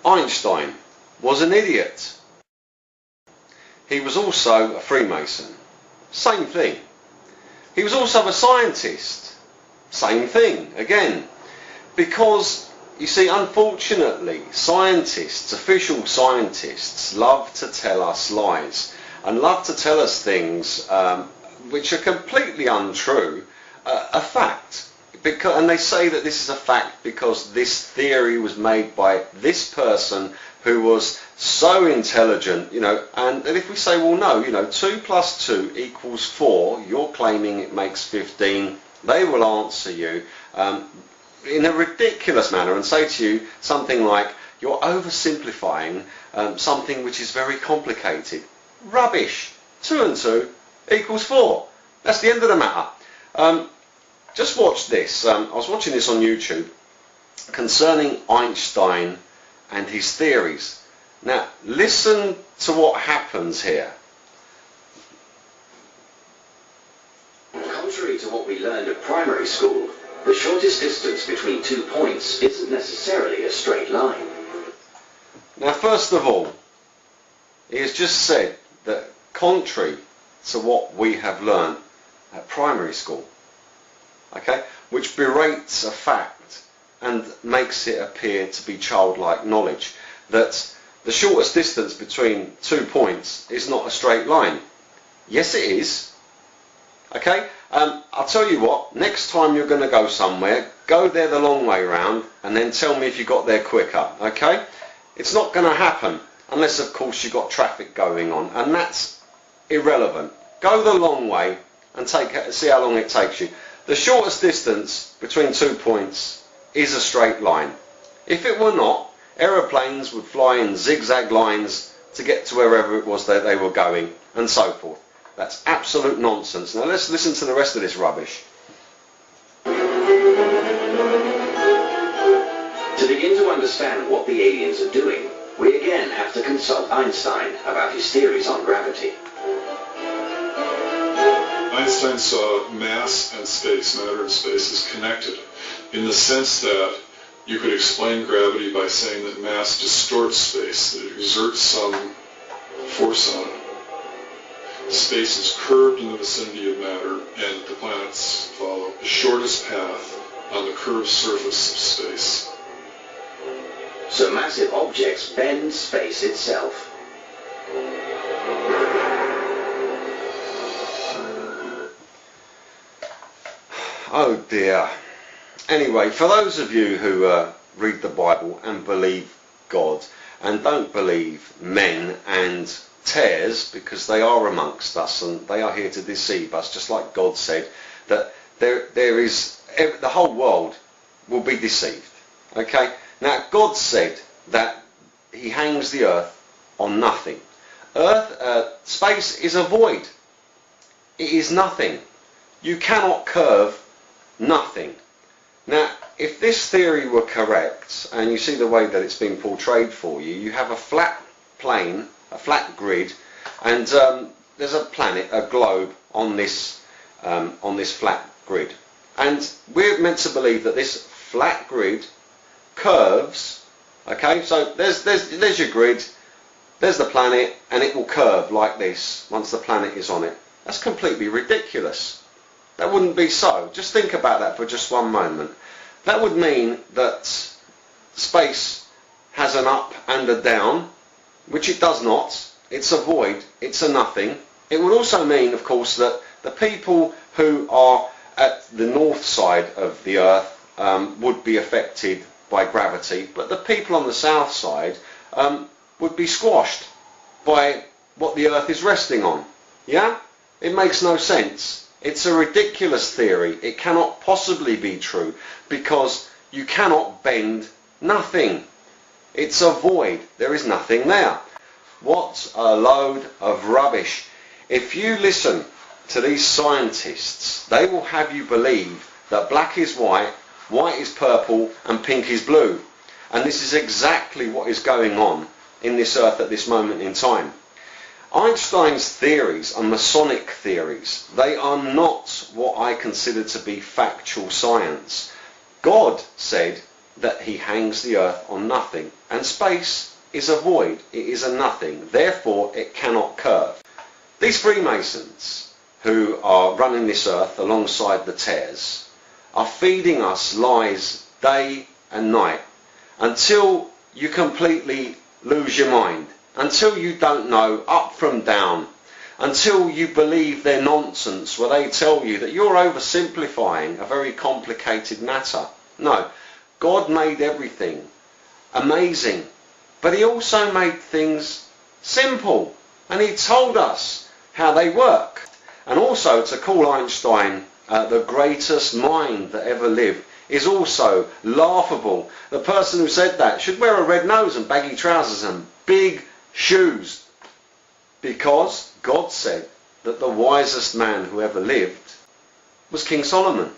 Einstein was an idiot. He was also a Freemason. Same thing. He was also a scientist. Same thing, again. Because, you see, unfortunately, scientists, official scientists, love to tell us lies and love to tell us things which are completely untrue, a fact. And they say that this is a fact because this theory was made by this person who was so intelligent, and if we say, well, no, 2 plus 2 equals 4, you're claiming it makes 15, they will answer you in a ridiculous manner and say to you something like, you're oversimplifying something which is very complicated. Rubbish. 2 and 2 equals 4. That's the end of the matter. Just watch this. I was watching this on YouTube concerning Einstein and his theories. Now, listen to what happens here. Contrary to what we learned at primary school, the shortest distance between 2 points isn't necessarily a straight line. Now, first of all, he has just said that contrary to what we have learned at primary school, okay, which berates a fact and makes it appear to be childlike knowledge, that the shortest distance between 2 points is not a straight line. Yes, it is. Okay, I'll tell you what, next time you're going to go somewhere, go there the long way round and then tell me if you got there quicker, okay? It's not going to happen unless, of course, you've got traffic going on, and that's irrelevant. Go the long way and see how long it takes you. The shortest distance between 2 points is a straight line. If it were not, aeroplanes would fly in zigzag lines to get to wherever it was that they were going, and so forth. That's absolute nonsense. Now let's listen to the rest of this rubbish. To begin to understand what the aliens are doing, we again have to consult Einstein about his theories on gravity. Einstein saw mass and space, matter and space, as connected in the sense that you could explain gravity by saying that mass distorts space, that it exerts some force on it. Space is curved in the vicinity of matter, and the planets follow the shortest path on the curved surface of space. So massive objects bend space itself. Oh dear. Anyway, for those of you who read the Bible and believe God and don't believe men and tares, because they are amongst us and they are here to deceive us, just like God said, that there is, the whole world will be deceived. Okay? Now, God said that he hangs the earth on nothing. Space is a void. It is nothing. You cannot curve nothing. Now, if this theory were correct, and you see the way that it's been portrayed for you, you have a flat plane, a flat grid, and there's a planet, a globe on this flat grid. And we're meant to believe that this flat grid curves, okay, so there's your grid, there's the planet, and it will curve like this once the planet is on it. That's completely ridiculous. That wouldn't be so. Just think about that for just one moment. That would mean that space has an up and a down, which it does not. It's a void. It's a nothing. It would also mean, of course, that the people who are at the north side of the earth would be affected by gravity, but the people on the south side would be squashed by what the earth is resting on. Yeah? It makes no sense. It's a ridiculous theory. It cannot possibly be true because you cannot bend nothing. It's a void. There is nothing there. What a load of rubbish. If you listen to these scientists, they will have you believe that black is white, white is purple, and pink is blue. And this is exactly what is going on in this earth at this moment in time. Einstein's theories are Masonic theories. They are not what I consider to be factual science. God said that he hangs the earth on nothing. And space is a void. It is a nothing. Therefore, it cannot curve. These Freemasons who are running this earth alongside the tares are feeding us lies day and night until you completely lose your mind, until you don't know up from down, until you believe their nonsense where they tell you that you're oversimplifying a very complicated matter. No, God made everything amazing, but he also made things simple, and he told us how they work. And also, to call Einstein the greatest mind that ever lived is also laughable. The person who said that should wear a red nose and baggy trousers and big shoes, because God said that the wisest man who ever lived was King Solomon.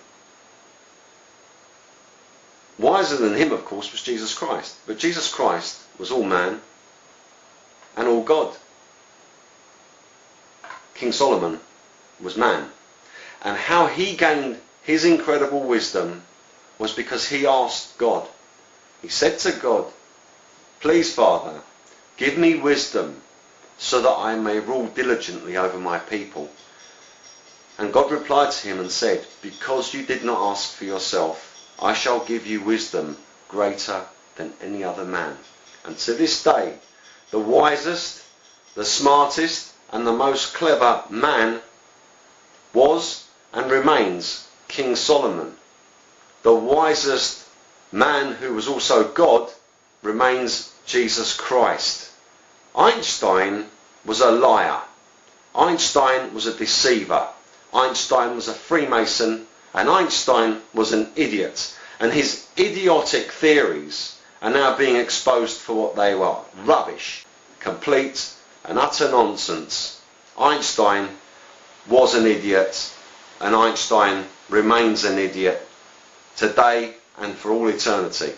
Wiser than him, of course, was Jesus Christ. But Jesus Christ was all man and all God. King Solomon was man. And how he gained his incredible wisdom was because he asked God. He said to God, "Please, Father, give me wisdom so that I may rule diligently over my people." And God replied to him and said, "Because you did not ask for yourself, I shall give you wisdom greater than any other man." And to this day, the wisest, the smartest, and the most clever man was and remains King Solomon. The wisest man, who was also God, remains Jesus Christ. Einstein was a liar. Einstein was a deceiver. Einstein was a Freemason, and Einstein was an idiot. And his idiotic theories are now being exposed for what they are: rubbish, complete and utter nonsense. Einstein was an idiot, and Einstein remains an idiot today and for all eternity.